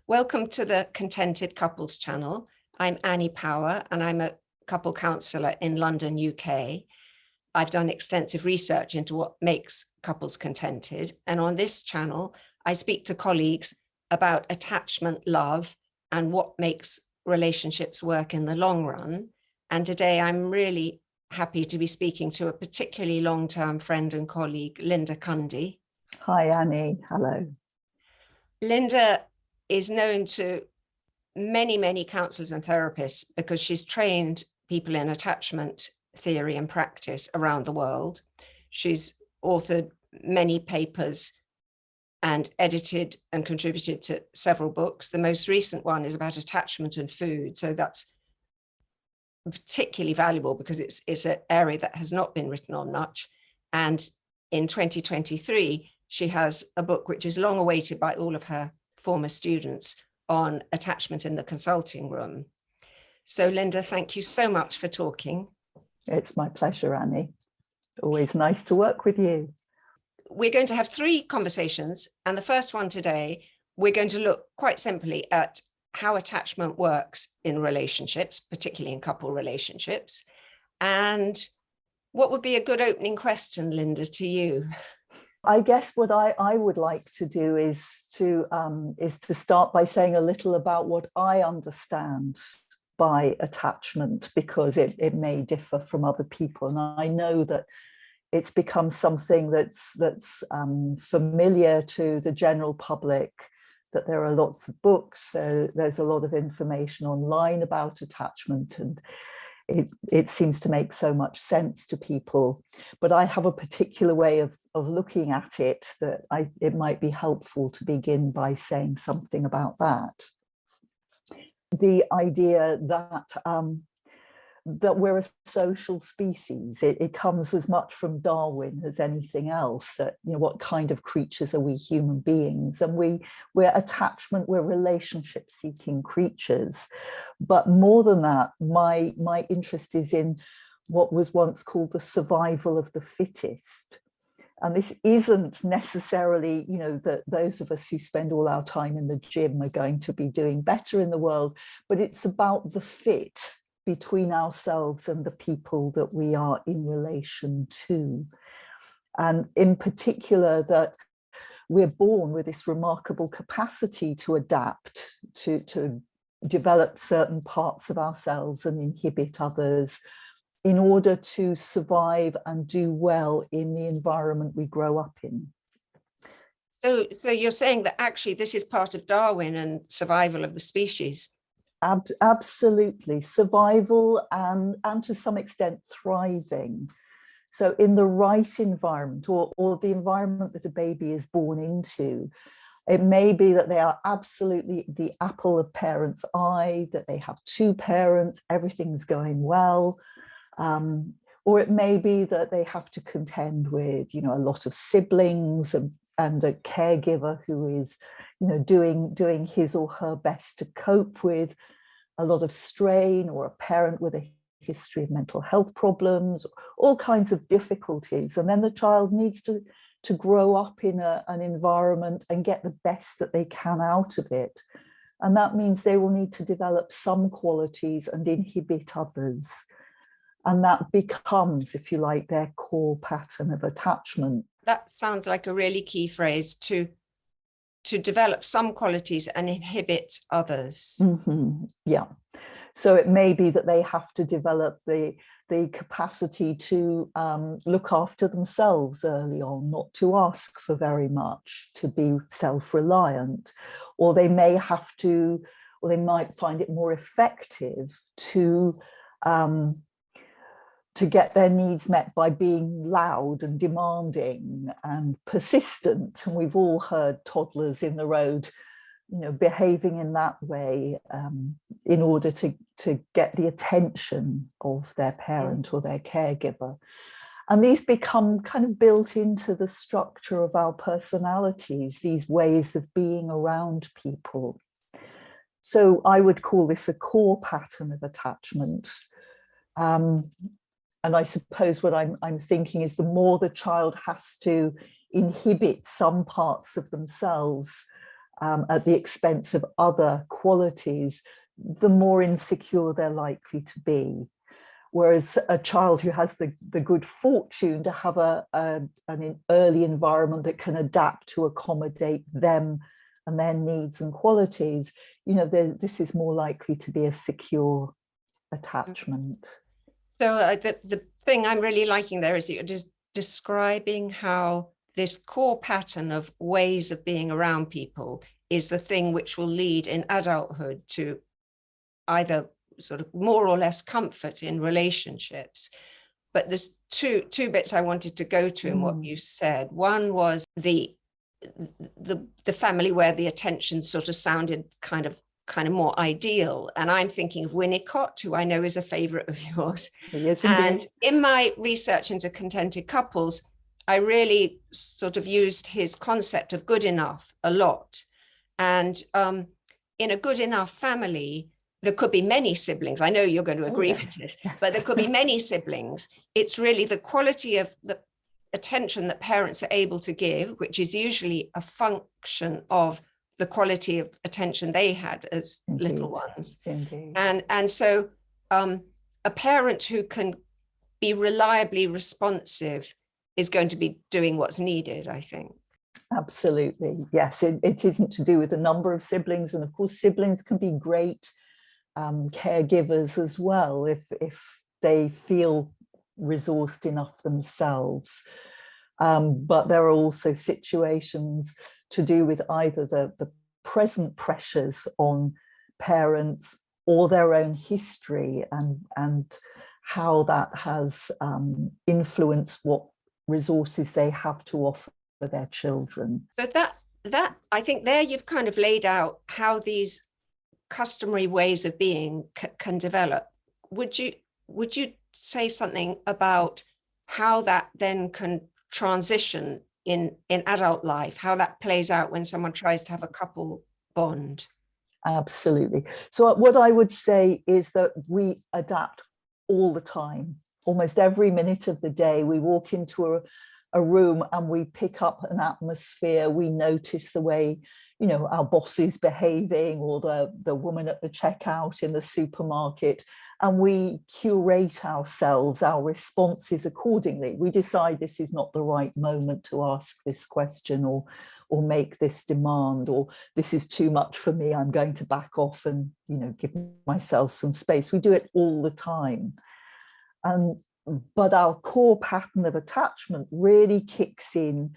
Welcome to the Contented Couples channel. I'm Annie Power and I'm a couple counsellor in London, UK. I've done extensive research into what makes couples contented. And on this channel, I speak to colleagues about attachment, love, and what makes relationships work in the long run. And today I'm really happy to be speaking to a particularly long-term friend and colleague, Linda Cundy. Hi, Annie. Hello. Linda is known to many counsellors and therapists because she's trained people in attachment theory and practice around the world. She's authored many papers and edited and contributed to several books. The most recent one is about attachment and food. So that's particularly valuable because it's an area that has not been written on much. And in 2023, she has a book which is long awaited by all of her former students on attachment in the consulting room. So Linda, thank you so much for talking. It's my pleasure, Annie. Always nice to work with you. We're going to have three conversations, and the first one today, we're going to look quite simply at how attachment works in relationships, particularly in couple relationships. And what would be a good opening question, Linda, to you? I guess what I would like to do is to start by saying a little about what I understand by attachment, because it may differ from other people. And I know that it's become something that's familiar to the general public, that there are lots of books, there's a lot of information online about attachment, and it seems to make so much sense to people. But I have a particular way of looking at it that it might be helpful to begin by saying something about that. The idea that we're a social species, it comes as much from Darwin as anything else, that, you know, what kind of creatures are we human beings? And we're attachment, we're relationship seeking creatures. But more than that, my interest is in what was once called the survival of the fittest. And this isn't necessarily, you know, that those of us who spend all our time in the gym are going to be doing better in the world, but it's about the fit between ourselves and the people that we are in relation to. And in particular, that we're born with this remarkable capacity to adapt, to develop certain parts of ourselves and inhibit others in order to survive and do well in the environment we grow up in. So you're saying that actually this is part of Darwin and survival of the species? Absolutely, survival and to some extent thriving. So in the right environment, or the environment that a baby is born into, it may be that they are absolutely the apple of parents' eye, that they have two parents, everything's going well. Or it may be that they have to contend with, you know, a lot of siblings and a caregiver who is, you know, doing his or her best to cope with a lot of strain, or a parent with a history of mental health problems, all kinds of difficulties. And then the child needs to grow up in an environment and get the best that they can out of it. And that means they will need to develop some qualities and inhibit others. And that becomes, if you like, their core pattern of attachment. That sounds like a really key phrase, to develop some qualities and inhibit others. Mm-hmm. Yeah. So it may be that they have to develop the capacity to look after themselves early on, not to ask for very much, to be self-reliant, or they may have to, or they might find it more effective to get their needs met by being loud and demanding and persistent. And we've all heard toddlers in the road, you know, behaving in that way in order to get the attention of their parent or their caregiver. And these become kind of built into the structure of our personalities, these ways of being around people. So I would call this a core pattern of attachment. And I suppose what I'm thinking is the more the child has to inhibit some parts of themselves at the expense of other qualities, the more insecure they're likely to be. Whereas a child who has the good fortune to have an early environment that can adapt to accommodate them and their needs and qualities, you know, this is more likely to be a secure attachment. So the thing I'm really liking there is you're just describing how this core pattern of ways of being around people is the thing which will lead in adulthood to either sort of more or less comfort in relationships. But there's two bits I wanted to go to in what you said. One was the family where the attention sort of sounded kind of more ideal. And I'm thinking of Winnicott, who I know is a favorite of yours. Yes, and in my research into contented couples, I really sort of used his concept of good enough a lot. And in a good enough family, there could be many siblings. I know you're going to agree with this, but there could be many siblings. It's really the quality of the attention that parents are able to give, which is usually a function of the quality of attention they had as little ones. And so a parent who can be reliably responsive is going to be doing what's needed, I think. Absolutely. Yes, it isn't to do with the number of siblings. And of course, siblings can be great caregivers as well if they feel resourced enough themselves. But there are also situations to do with either the present pressures on parents or their own history and how that has influenced what resources they have to offer their children. So that I think there you've kind of laid out how these customary ways of being can develop. Would you say something about how that then can transition in adult life, how that plays out when someone tries to have a couple bond? Absolutely. So what I would say is that we adapt all the time. Almost every minute of the day, we walk into a room and we pick up an atmosphere. We notice the way, you know, our boss is behaving, or the woman at the checkout in the supermarket, and we curate ourselves, our responses accordingly. We decide this is not the right moment to ask this question or make this demand, or this is too much for me, I'm going to back off and, you know, give myself some space. We do it all the time. But our core pattern of attachment really kicks in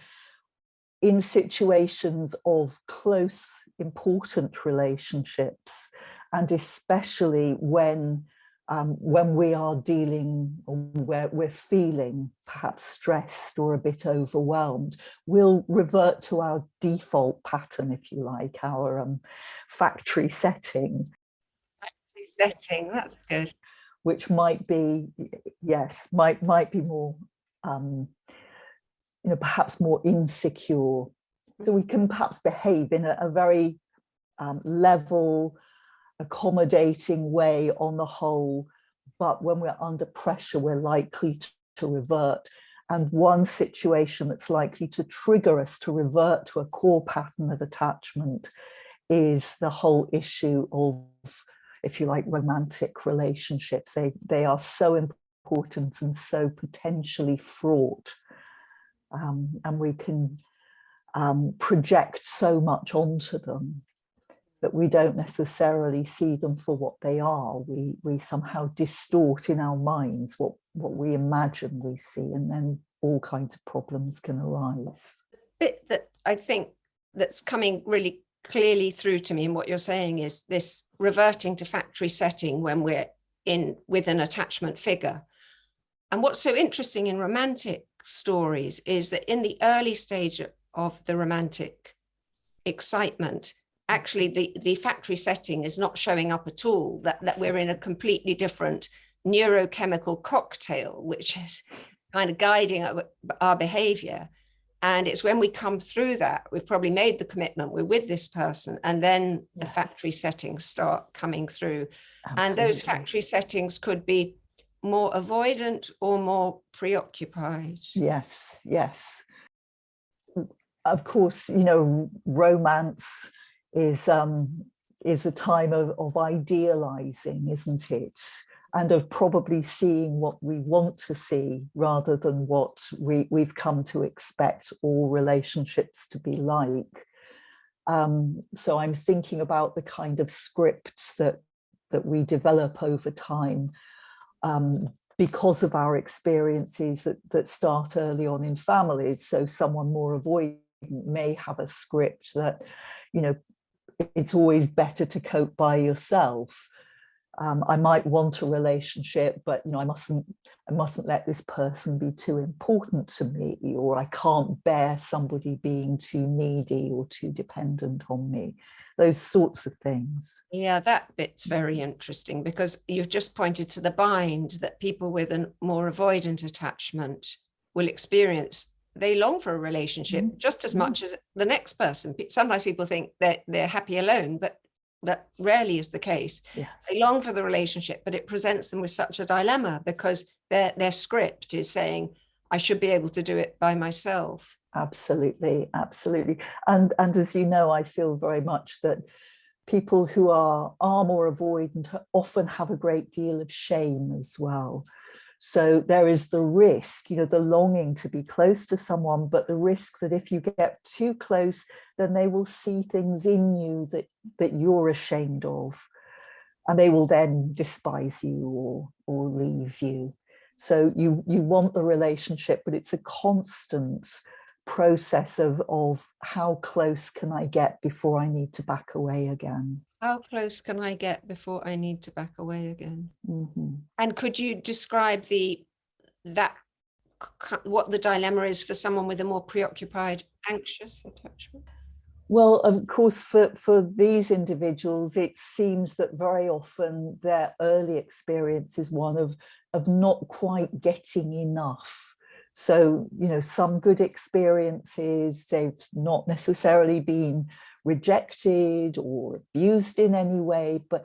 situations of close, important relationships, and especially when we are dealing, or where we're feeling perhaps stressed or a bit overwhelmed, we'll revert to our default pattern, if you like, our factory setting. Factory setting, that's good. Which might be, yes, might be more, you know, perhaps more insecure. So we can perhaps behave in a very level, accommodating way on the whole, but when we're under pressure, we're likely to revert. And one situation that's likely to trigger us to revert to a core pattern of attachment is the whole issue of, if you like, romantic relationships. They are so important and so potentially fraught, and we can project so much onto them that we don't necessarily see them for what they are. We somehow distort in our minds what we imagine we see, and then all kinds of problems can arise. The bit that I think that's coming really clearly through to me in what you're saying is this reverting to factory setting when we're with an attachment figure. And what's so interesting in romantic stories is that in the early stage of the romantic excitement, actually the factory setting is not showing up at all, that we're in a completely different neurochemical cocktail, which is kind of guiding our behavior. And it's when we come through that, we've probably made the commitment, we're with this person, and then the factory settings start coming through. Absolutely. And those factory settings could be more avoidant or more preoccupied. Yes. Of course, you know, romance is a time of idealizing, isn't it? And of probably seeing what we want to see rather than what we've come to expect all relationships to be like. So I'm thinking about the kind of scripts that we develop over time because of our experiences that start early on in families. So someone more avoidant may have a script that, you know, it's always better to cope by yourself. I might want a relationship, but you know, I mustn't let this person be too important to me, or I can't bear somebody being too needy or too dependent on me. Those sorts of things. Yeah, that bit's very interesting, because you've just pointed to the bind that people with a more avoidant attachment will experience. They long for a relationship just as much as the next person. Sometimes people think that they're happy alone, but that rarely is the case. Yes. They long for the relationship, but it presents them with such a dilemma, because their script is saying, I should be able to do it by myself. Absolutely, absolutely. And as you know, I feel very much that people who are more avoidant often have a great deal of shame as well. So there is the risk, you know, the longing to be close to someone, but the risk that if you get too close, then they will see things in you that you're ashamed of, and they will then despise you or leave you. So you want the relationship, but it's a constant process of how close can I get before I need to back away again. How close can I get before I need to back away again? Mm-hmm. And could you describe what the dilemma is for someone with a more preoccupied, anxious attachment? Well, of course, for these individuals, it seems that very often their early experience is one of not quite getting enough. So, you know, some good experiences, they've not necessarily been rejected or abused in any way, but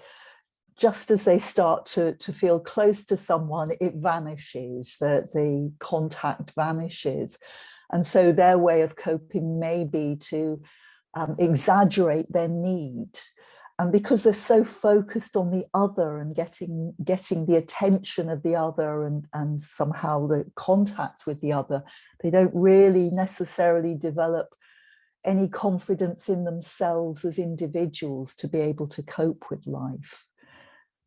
just as they start to feel close to someone, it vanishes, the contact vanishes. And so their way of coping may be to exaggerate their need. And because they're so focused on the other and getting the attention of the other and somehow the contact with the other, they don't really necessarily develop any confidence in themselves as individuals to be able to cope with life.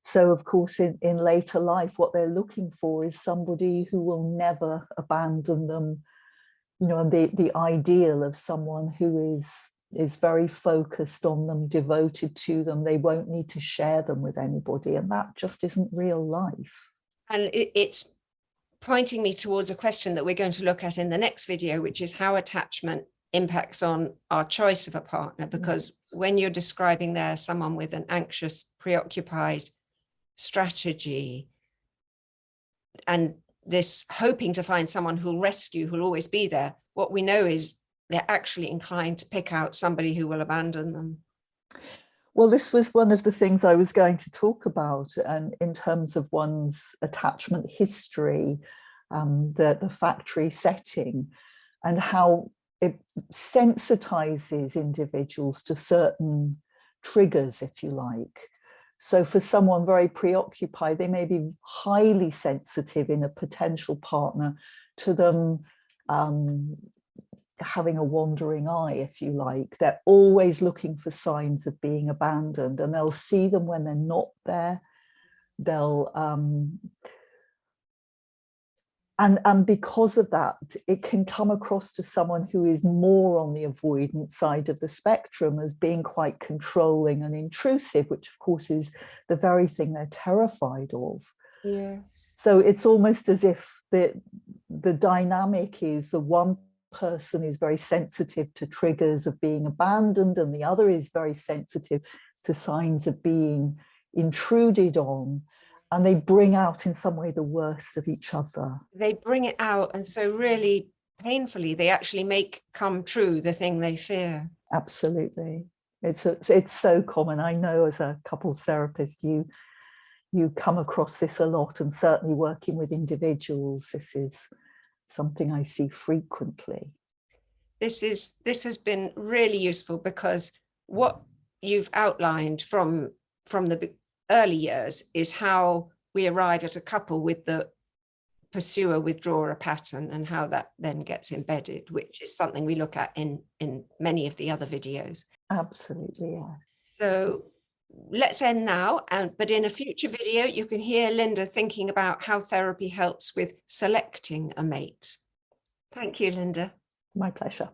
So of course, in later life, what they're looking for is somebody who will never abandon them, you know, and the ideal of someone who is very focused on them, devoted to them. They won't need to share them with anybody, and that just isn't real life. And it's pointing me towards a question that we're going to look at in the next video, which is how attachment impacts on our choice of a partner. Because when you're describing there someone with an anxious, preoccupied strategy, and this hoping to find someone who'll rescue, who'll always be there, what we know is they're actually inclined to pick out somebody who will abandon them. Well, this was one of the things I was going to talk about, and in terms of one's attachment history, the factory setting, and how it sensitizes individuals to certain triggers, if you like. So for someone very preoccupied, they may be highly sensitive in a potential partner to them having a wandering eye, if you like. They're always looking for signs of being abandoned, and they'll see them when they're not there. They'll and because of that, it can come across to someone who is more on the avoidant side of the spectrum as being quite controlling and intrusive, which of course is the very thing they're terrified of. Yes. So it's almost as if the dynamic is the one person is very sensitive to triggers of being abandoned, and the other is very sensitive to signs of being intruded on. And they bring out in some way the worst of each other. They bring it out, and so really painfully, they actually make come true the thing they fear. Absolutely. It's so common. I know as a couples therapist, you come across this a lot, and certainly working with individuals, this is something I see frequently. This has been really useful, because what you've outlined from the early years is how we arrive at a couple with the pursuer withdrawer pattern and how that then gets embedded, which is something we look at in many of the other videos. Absolutely, yeah. So let's end now, but in a future video you can hear Linda thinking about how therapy helps with selecting a mate. Thank you, Linda. My pleasure.